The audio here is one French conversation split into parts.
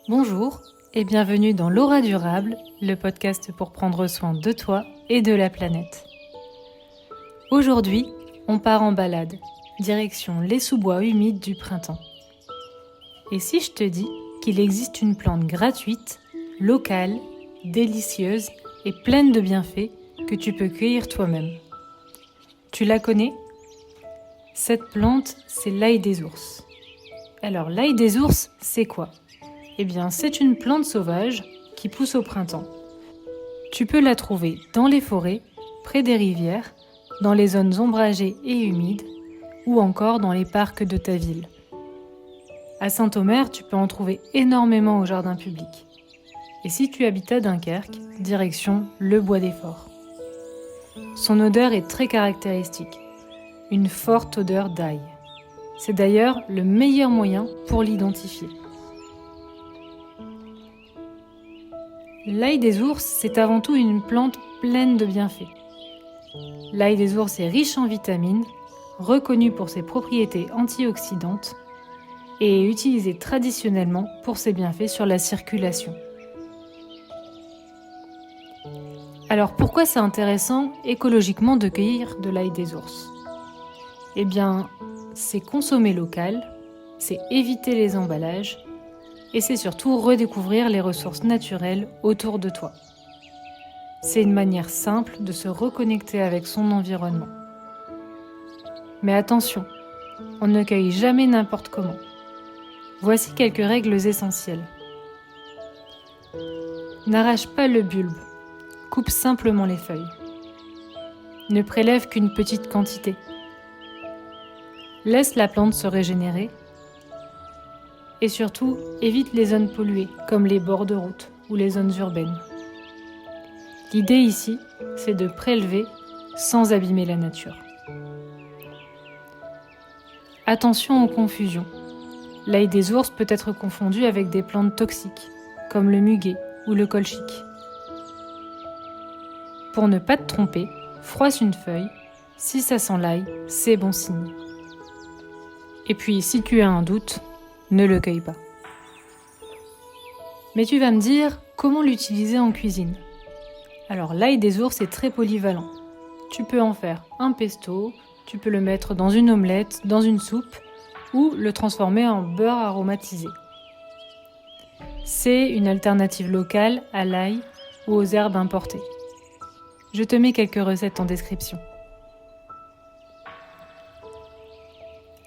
Bonjour et bienvenue dans l'Aura Durable, le podcast pour prendre soin de toi et de la planète. Aujourd'hui, on part en balade, direction les sous-bois humides du printemps. Et si je te dis qu'il existe une plante gratuite, locale, délicieuse et pleine de bienfaits que tu peux cueillir toi-même? Tu la connais? Cette plante, c'est l'ail des ours. Alors, l'ail des ours, c'est quoi? Eh bien, c'est une plante sauvage qui pousse au printemps. Tu peux la trouver dans les forêts, près des rivières, dans les zones ombragées et humides, ou encore dans les parcs de ta ville. À Saint-Omer, tu peux en trouver énormément au jardin public. Et si tu habites à Dunkerque, direction le Bois des Forts. Son odeur est très caractéristique, une forte odeur d'ail. C'est d'ailleurs le meilleur moyen pour l'identifier. L'ail des ours, c'est avant tout une plante pleine de bienfaits. L'ail des ours est riche en vitamines, reconnu pour ses propriétés antioxydantes et est utilisé traditionnellement pour ses bienfaits sur la circulation. Alors pourquoi c'est intéressant écologiquement de cueillir de l'ail des ours? Eh bien, c'est consommer local, c'est éviter les emballages, et c'est surtout redécouvrir les ressources naturelles autour de toi. C'est une manière simple de se reconnecter avec son environnement. Mais attention, on ne cueille jamais n'importe comment. Voici quelques règles essentielles. N'arrache pas le bulbe, coupe simplement les feuilles. Ne prélève qu'une petite quantité. Laisse la plante se régénérer. Et surtout, évite les zones polluées, comme les bords de route ou les zones urbaines. L'idée ici, c'est de prélever sans abîmer la nature. Attention aux confusions. L'ail des ours peut être confondu avec des plantes toxiques, comme le muguet ou le colchique. Pour ne pas te tromper, froisse une feuille. Si ça sent l'ail, c'est bon signe. Et puis, si tu as un doute, ne le cueille pas. Mais tu vas me dire, comment l'utiliser en cuisine? Alors l'ail des ours est très polyvalent. Tu peux en faire un pesto, tu peux le mettre dans une omelette, dans une soupe, ou le transformer en beurre aromatisé. C'est une alternative locale à l'ail ou aux herbes importées. Je te mets quelques recettes en description.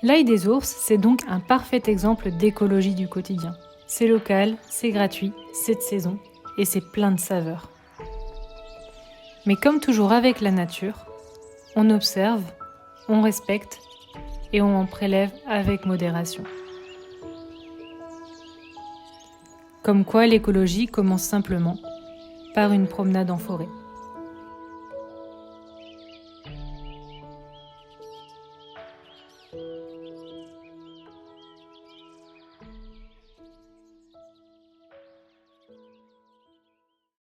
L'ail des ours, c'est donc un parfait exemple d'écologie du quotidien. C'est local, c'est gratuit, c'est de saison et c'est plein de saveurs. Mais comme toujours avec la nature, on observe, on respecte et on en prélève avec modération. Comme quoi l'écologie commence simplement par une promenade en forêt.